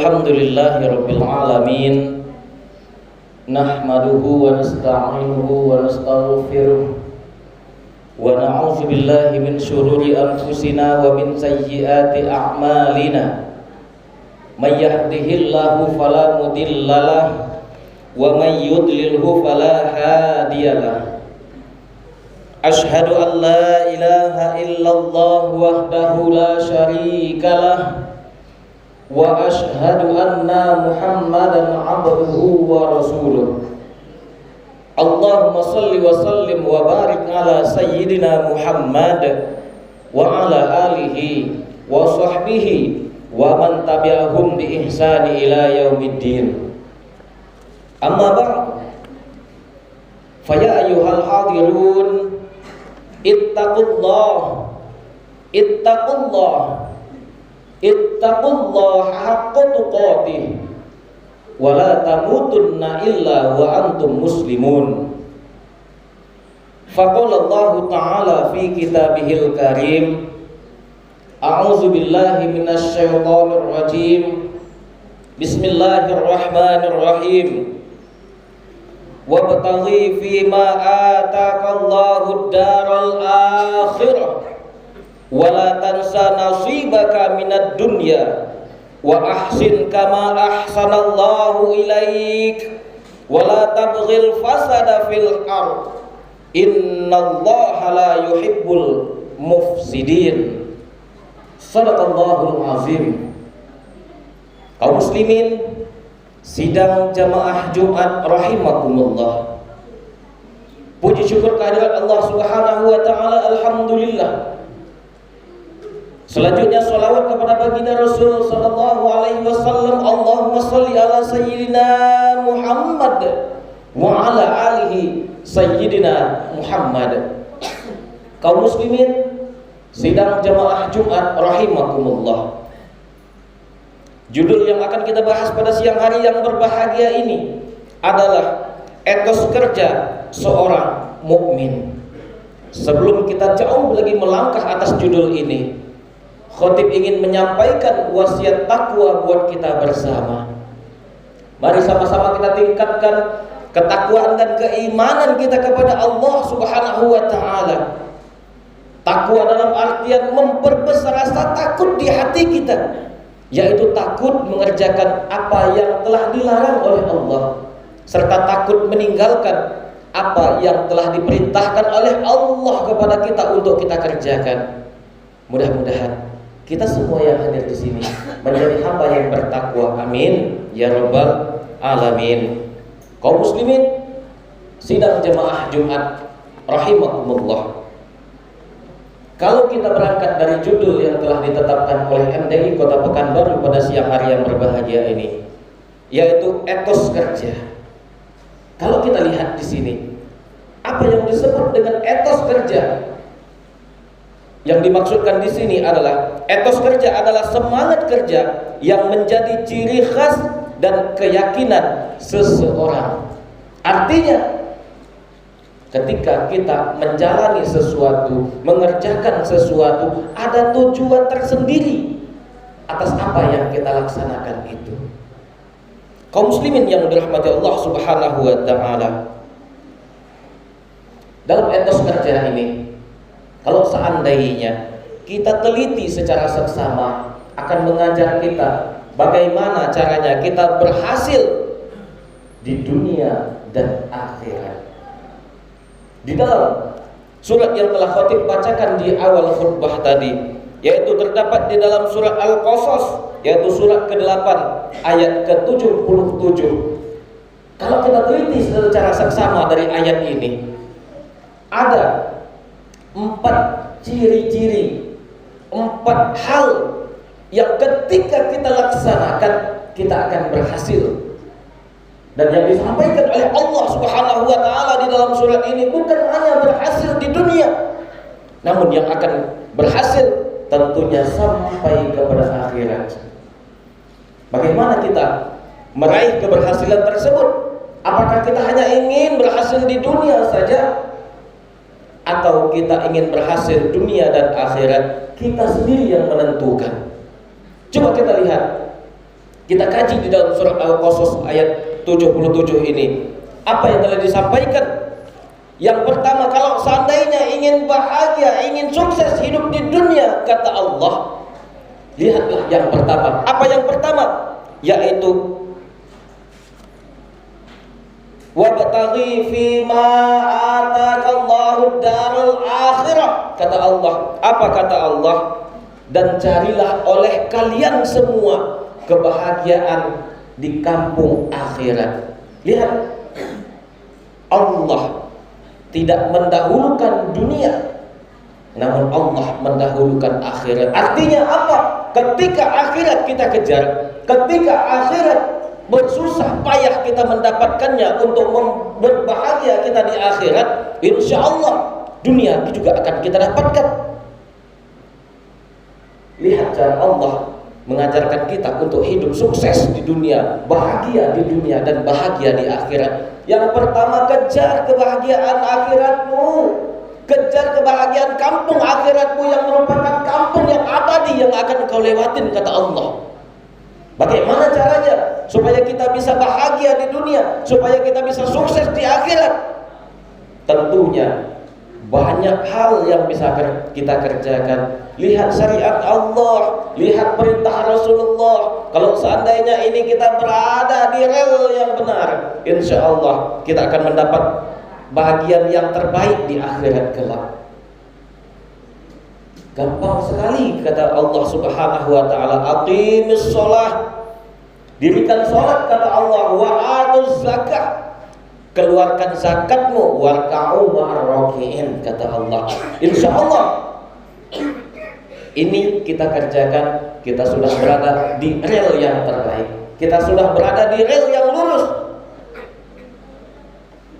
Alhamdulillahirabbil alamin. Nahmaduhu wa nasta'inuhu wa nastaghfiruh wa na'udzu billahi min syururi anfusina wa min sayyiati a'malina. May yahdihillahu fala mudhillalah wa may yudlilhu fala hadiyalah. Ashhadu an la ilaha illallah wahdahu la syarikalah wa ashhadu anna Muhammadan abduhu wa rasuluh. Allahumma salli wa sallim wa barik ala sayyidina Muhammad wa ala alihi wa sahbihi wa man tabi'ahum bi ihsani ila yaumiddin. Amma ba'd, fa ya ayyuhal hadirun ittaqullah haqqa tuqatih wa la tamutunna illa wa antum muslimun. Faqala Allah Ta'ala fi kitabihil karim, a'udzu billahi minasy syaithanir rajim. Bismillahirrahmanirrahim. Wabtaghi fima ataqallahu ad-daral akhirah wa la tansa nasibaka minad dunya wa ahsin kama ahsanallahu ilaik wa la tabghil fasada fil ard innallaha la yuhibbul mufsidin. Shadaqallahul azim. Kaum muslimin sidang jamaah Jumat rahimakumullah, puji syukur kehadirat Allah Subhanahu wa taala, alhamdulillah. Selanjutnya salawat kepada baginda Rasul sallallahu alaihi wasallam. Allahumma shalli ala sayyidina Muhammad wa ala alihi sayyidina Muhammad. Kaum muslimin sidang jamaah Jumat rahimakumullah, judul yang akan kita bahas pada siang hari yang berbahagia ini adalah etos kerja seorang mukmin. Sebelum kita jauh lagi melangkah atas judul ini, khotib ingin menyampaikan wasiat takwa buat kita bersama. Mari sama-sama kita tingkatkan ketakwaan dan keimanan kita kepada Allah Subhanahu wa taala. Takwa dalam artian memperbesar rasa takut di hati kita, yaitu takut mengerjakan apa yang telah dilarang oleh Allah, serta takut meninggalkan apa yang telah diperintahkan oleh Allah kepada kita untuk kita kerjakan. Mudah-mudahan kita semua yang hadir di sini menjadi hamba yang bertakwa. Amin ya rabbal alamin. Kaum muslimin sidang jemaah Jumat rahimakumullah, kalau kita berangkat dari judul yang telah ditetapkan oleh MDI Kota Pekanbaru pada siang hari yang berbahagia ini, yaitu etos kerja. Kalau kita lihat di sini, apa yang disebut dengan etos kerja? Yang dimaksudkan di sini adalah etos kerja adalah semangat kerja yang menjadi ciri khas dan keyakinan seseorang. Artinya, ketika kita menjalani sesuatu, mengerjakan sesuatu, ada tujuan tersendiri atas apa yang kita laksanakan itu. Kaum muslimin yang dirahmati Allah Subhanahu wa taala, dalam etos kerja ini, kalau seandainya kita teliti secara seksama, akan mengajar kita bagaimana caranya kita berhasil di dunia dan akhirat. Di dalam surat yang telah khatib bacakan di awal khutbah tadi, yaitu terdapat di dalam surat Al-Qasas, yaitu surat ke-8 ayat ke-77. Kalau kita teliti secara seksama dari ayat ini, ada 4 ciri-ciri, 4 hal yang ketika kita laksanakan kita akan berhasil. Dan yang disampaikan oleh Allah Subhanahu wa taala di dalam surat ini bukan hanya berhasil di dunia, namun yang akan berhasil tentunya sampai kepada akhirat. Bagaimana kita meraih keberhasilan tersebut? Apakah kita hanya ingin berhasil di dunia saja, atau kita ingin berhasil dunia dan akhirat? Kita sendiri yang menentukan. Coba kita lihat Kita kaji di dalam surat Al-Qasas ayat 77 ini. Apa yang telah disampaikan? Yang pertama, kalau seandainya ingin bahagia, ingin sukses hidup di dunia, kata Allah, lihatlah yang pertama. Apa yang pertama? Yaitu wabtaghi fima atakallahu darul akhirah. Kata Allah, apa kata Allah? Dan carilah oleh kalian semua kebahagiaan di kampung akhirat. Lihat, Allah tidak mendahulukan dunia, namun Allah mendahulukan akhirat. Artinya apa? Ketika akhirat kita kejar, ketika akhirat bersusah payah kita mendapatkannya untuk berbahagia kita di akhirat, insya Allah dunia juga akan kita dapatkan. Lihat cara Allah mengajarkan kita untuk hidup sukses di dunia, bahagia di dunia dan bahagia di akhirat. Yang pertama, kejar kebahagiaan akhiratmu, kejar kebahagiaan kampung akhiratmu yang merupakan kampung yang abadi yang akan kau lewatin, kata Allah. Bagaimana caranya supaya kita bisa bahagia di dunia, supaya kita bisa sukses di akhirat? Tentunya banyak hal yang bisa kita kerjakan. Lihat syariat Allah, lihat perintah Rasulullah. Kalau seandainya ini kita berada di rel yang benar, insya Allah kita akan mendapat bahagian yang terbaik di akhirat kelak. Gampang sekali kata Allah Subhanahu wa taala, aqimis shalah, dirikan salat kata Allah, wa atuz zakah, keluarkan zakatmu, warka'u ma'ar raki'in kata Allah. Insya Allah ini kita kerjakan, kita sudah berada di rel yang terbaik, kita sudah berada di rel yang lurus.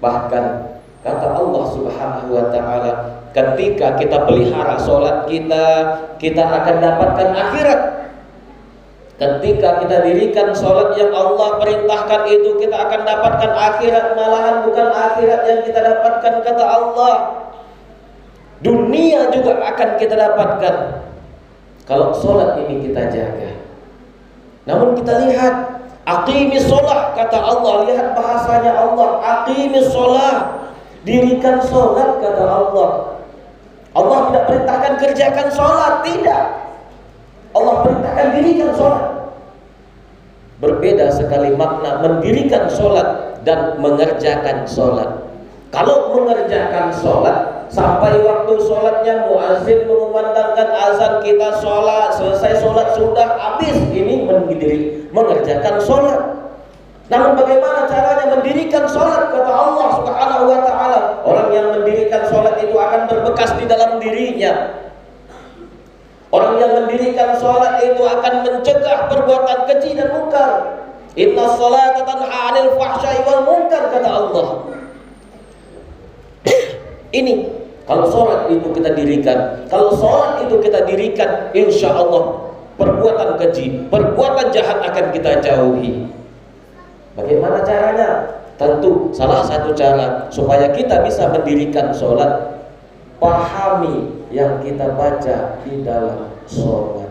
Bahkan kata Allah Subhanahu wa taala, ketika kita pelihara sholat kita akan dapatkan akhirat. Ketika kita dirikan sholat yang Allah perintahkan itu, kita akan dapatkan akhirat. Malahan bukan akhirat yang kita dapatkan, kata Allah, dunia juga akan kita dapatkan kalau sholat ini kita jaga. Namun kita lihat, aqimis sholah kata Allah. Lihat bahasanya Allah, aqimis sholah, dirikan sholat kata Allah. Allah tidak perintahkan kerjakan sholat, tidak. Allah perintahkan dirikan sholat. Berbeda sekali makna mendirikan sholat dan mengerjakan sholat. Kalau mengerjakan sholat, sampai waktu sholatnya muazzin mengumandangkan azan, kita sholat, selesai sholat sudah habis, ini mengerjakan sholat. Namun bagaimana caranya mendirikan sholat? Kata Allah Subhanahu wa ta'ala, orang yang mendirikan sholat itu akan berbekas di dalam dirinya. Orang yang mendirikan sholat itu akan mencegah perbuatan keji dan munkar. Inna sholata tanha 'anil fahsya'i wal munkar kata Allah. Ini kalau sholat itu kita dirikan, kalau sholat itu kita dirikan, insya Allah perbuatan keji, perbuatan jahat akan kita jauhi. Bagaimana caranya? Tentu salah satu cara supaya kita bisa mendirikan sholat, pahami yang kita baca di dalam sholat.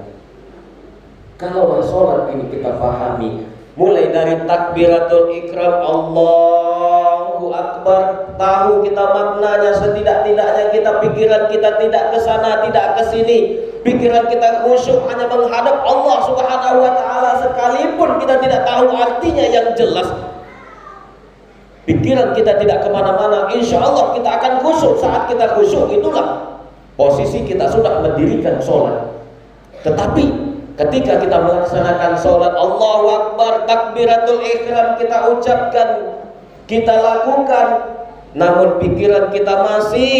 Kalau sholat ini kita pahami, mulai dari takbiratul ikram, Allahu Akbar, tahu kita maknanya, setidak-tidaknya kita pikiran kita tidak ke sana, tidak ke sini, pikiran kita khusyuk hanya menghadap Allah Subhanahu wa ta'ala, sekalipun kita tidak tahu artinya yang jelas. Pikiran kita tidak kemana-mana, insya Allah kita akan khusyuk. Saat kita khusyuk, itulah posisi kita sudah mendirikan sholat. Tetapi ketika kita melaksanakan sholat, Allahu Akbar, takbiratul ihram kita ucapkan, kita lakukan, namun pikiran kita masih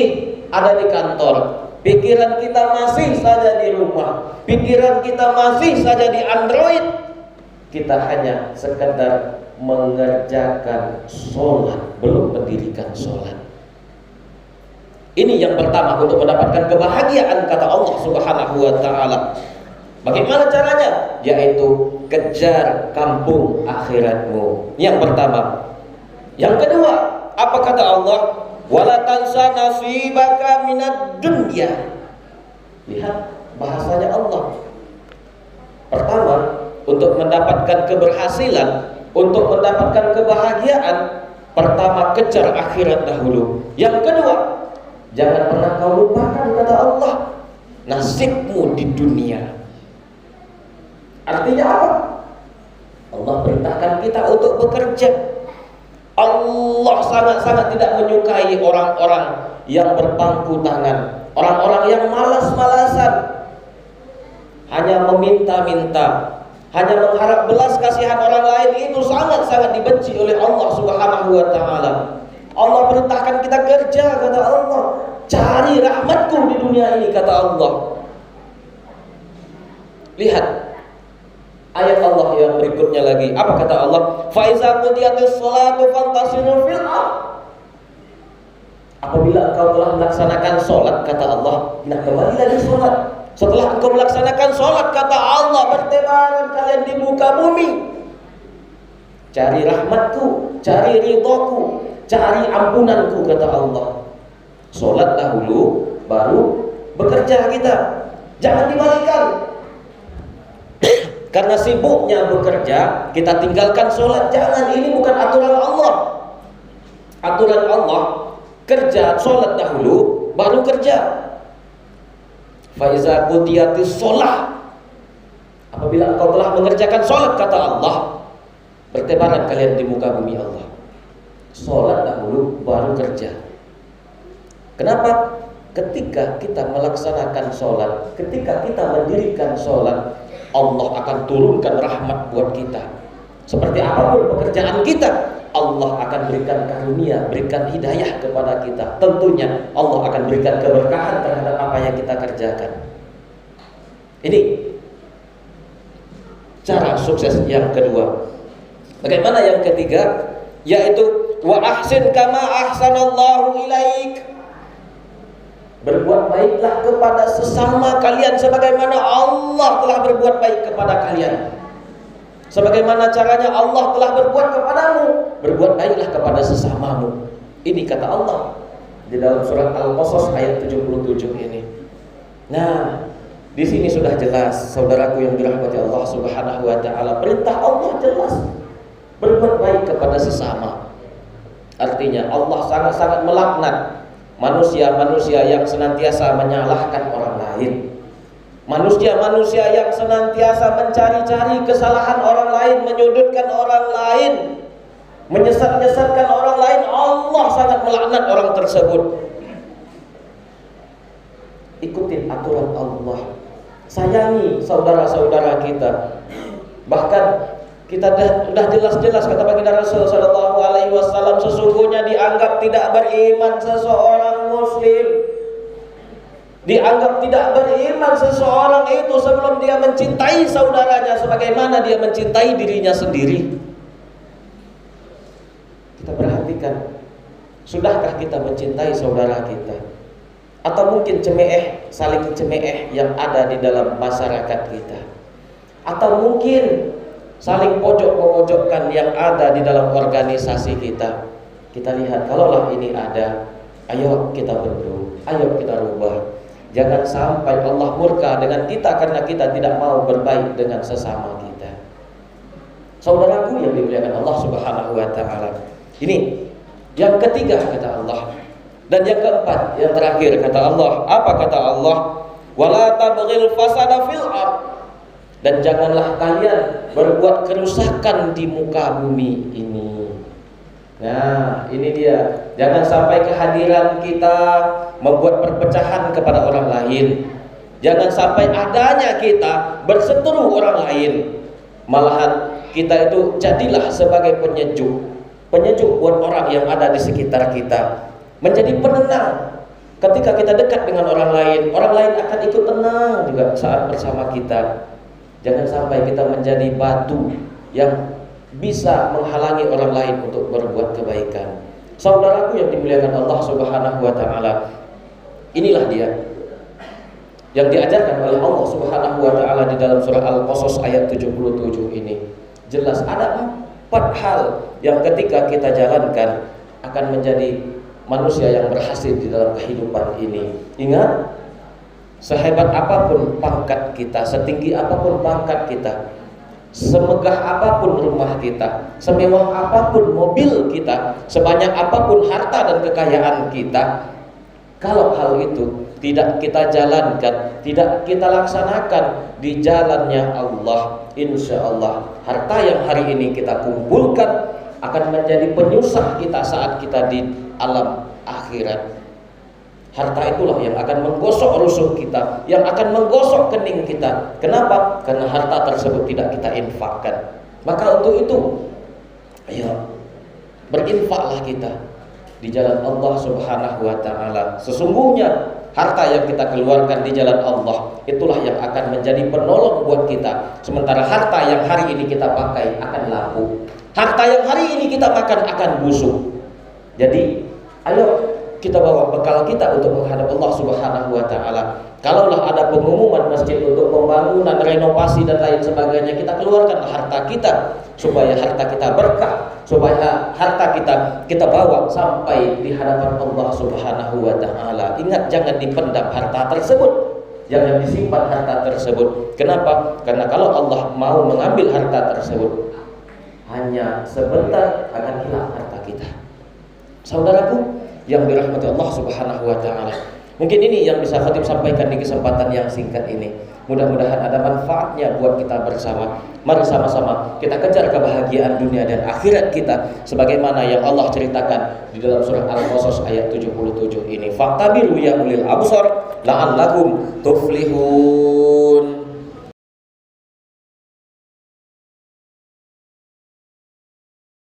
ada di kantor, pikiran kita masih saja di rumah, pikiran kita masih saja di Android, kita hanya sekedar mengerjakan sholat, belum mendirikan sholat. Ini yang pertama untuk mendapatkan kebahagiaan kata Allah Subhanahu wa ta'ala. Bagaimana caranya? Yaitu kejar kampung akhiratmu. Yang pertama. Yang kedua, apa kata Allah? Wala tansa nasibaka minad dunya. Lihat bahasanya Allah. Pertama, untuk mendapatkan keberhasilan, untuk mendapatkan kebahagiaan, pertama kejar akhirat dahulu. Yang kedua, jangan pernah kau lupakan kata Allah nasibmu di dunia. Artinya apa? Allah perintahkan kita untuk bekerja. Allah sangat-sangat tidak menyukai orang-orang yang berpangku tangan, orang-orang yang malas-malasan, hanya meminta-minta, hanya mengharap belas kasihan orang lain. Itu sangat-sangat dibenci oleh Allah Subhanahu wa ta'ala. Allah perintahkan kita kerja, kata Allah. Cari rahmatku di dunia ini, kata Allah. Lihat ayat Allah yang berikutnya lagi. Apa kata Allah? Fa iza qudiyatis sholatu fantasiru fil ardh. Apabila engkau telah melaksanakan sholat, kata Allah, nah kembali lagi sholat. Setelah engkau melaksanakan sholat, kata Allah, bertebaran kalian di muka bumi. Cari rahmatku, cari ridhoku, cari ampunanku, kata Allah. Sholat dahulu, baru bekerja kita. Jangan dibalikan. Karena sibuknya bekerja, kita tinggalkan sholat. Jangan, ini bukan aturan Allah. Aturan Allah, kerja, sholat dahulu, baru kerja. Faiza qudiyatis sholah. Apabila engkau telah mengerjakan sholat, kata Allah, bertebaran kalian di muka bumi Allah. Sholat dahulu, baru kerja. Kenapa? Ketika kita melaksanakan sholat, ketika kita mendirikan sholat, Allah akan turunkan rahmat buat kita. Seperti apapun pekerjaan kita, Allah akan berikan karunia, berikan hidayah kepada kita. Tentunya Allah akan berikan keberkahan terhadap apa yang kita kerjakan. Ini cara sukses yang kedua. Bagaimana yang ketiga? Yaitu wa ahsin kama ahsanallahu ilaik. Berbuat baiklah kepada sesama kalian sebagaimana Allah telah berbuat baik kepada kalian. Sebagaimana caranya Allah telah berbuat kepadamu, berbuat baiklah kepada sesamamu. Ini kata Allah di dalam surat Al-Qasas ayat 77 ini. Nah, di sini sudah jelas, saudaraku yang dirahmati Allah Subhanahu wa taala, perintah Allah jelas. Berbuat baik kepada sesama. Artinya Allah sangat-sangat melaknat manusia-manusia yang senantiasa menyalahkan orang lain. Manusia-manusia yang senantiasa mencari-cari kesalahan orang lain, menyudutkan orang lain, menyesat-nyesatkan orang lain. Allah sangat melaknat orang tersebut. Ikutin aturan Allah. Sayangi saudara-saudara kita. Bahkan kita sudah jelas-jelas kata baginda Rasul sallallahu alaihi wasallam, sesungguhnya dianggap tidak beriman seseorang muslim, dianggap tidak beriman seseorang itu sebelum dia mencintai saudaranya sebagaimana dia mencintai dirinya sendiri. Kita perhatikan, sudahkah kita mencintai saudara kita? Atau mungkin saling cemeeh yang ada di dalam masyarakat kita? Atau mungkin saling pojok-memojokkan yang ada di dalam organisasi kita? Kita lihat, kalaulah ini ada, ayo kita berdoa, ayo kita rubah. Jangan sampai Allah murka dengan kita karena kita tidak mau berbaik dengan sesama kita. Saudaraku yang dimuliakan Allah Subhanahu wa taala. Ini yang ketiga kata Allah. Dan yang keempat, yang terakhir kata Allah. Apa kata Allah? Wala tabghil fasada fil ardh. Dan janganlah kalian berbuat kerusakan di muka bumi ini. Nah, ini dia. Jangan sampai kehadiran kita membuat perpecahan kepada orang lain. Jangan sampai adanya kita berseteru orang lain. Malahan kita itu jadilah sebagai penyejuk buat orang yang ada di sekitar kita. Menjadi penenang. Ketika kita dekat dengan orang lain akan ikut tenang juga saat bersama kita. Jangan sampai kita menjadi batu yang bisa menghalangi orang lain untuk berbuat kebaikan. Saudaraku yang dimuliakan Allah Subhanahu wa taala, inilah dia yang diajarkan oleh Allah Subhanahu wa taala di dalam surah Al-Qasas ayat 77 ini. Jelas ada 4 hal yang ketika kita jalankan akan menjadi manusia yang berhasil di dalam kehidupan ini. Ingat, sehebat apapun pangkat kita, setinggi apapun pangkat kita, semegah apapun rumah kita, semewah apapun mobil kita, sebanyak apapun harta dan kekayaan kita, kalau hal itu tidak kita jalankan, tidak kita laksanakan di jalannya Allah, insya Allah harta yang hari ini kita kumpulkan akan menjadi penyusah kita saat kita di alam akhirat. Harta itulah yang akan menggosok rusuk kita, yang akan menggosok kening kita. Kenapa? Karena harta tersebut tidak kita infakkan. Maka untuk itu, ayo berinfaklah kita di jalan Allah Subhanahu wa taala. Sesungguhnya harta yang kita keluarkan di jalan Allah itulah yang akan menjadi penolong buat kita. Sementara harta yang hari ini kita pakai akan laku. Harta yang hari ini kita makan akan busuk. Jadi, ayo kita bawa bekal kita untuk menghadap Allah Subhanahu wa taala. Kalaulah ada pengumuman masjid untuk pembangunan, renovasi dan lain sebagainya, kita keluarkan harta kita supaya harta kita berkah, supaya harta kita bawa sampai di hadapan Allah Subhanahu wa taala. Ingat, jangan dipendam harta tersebut, jangan disimpan harta tersebut. Kenapa? Karena kalau Allah mau mengambil harta tersebut, hanya sebentar akan hilang harta kita. Saudaraku yang dirahmati Allah Subhanahu wa taala. Mungkin ini yang bisa Khatib sampaikan di kesempatan yang singkat ini. Mudah-mudahan ada manfaatnya buat kita bersama. Mari sama-sama kita kejar kebahagiaan dunia dan akhirat kita sebagaimana yang Allah ceritakan di dalam surah Al-Qasas ayat 77 ini. Faqtabiru ya ulil absar la'allakum tuflihun.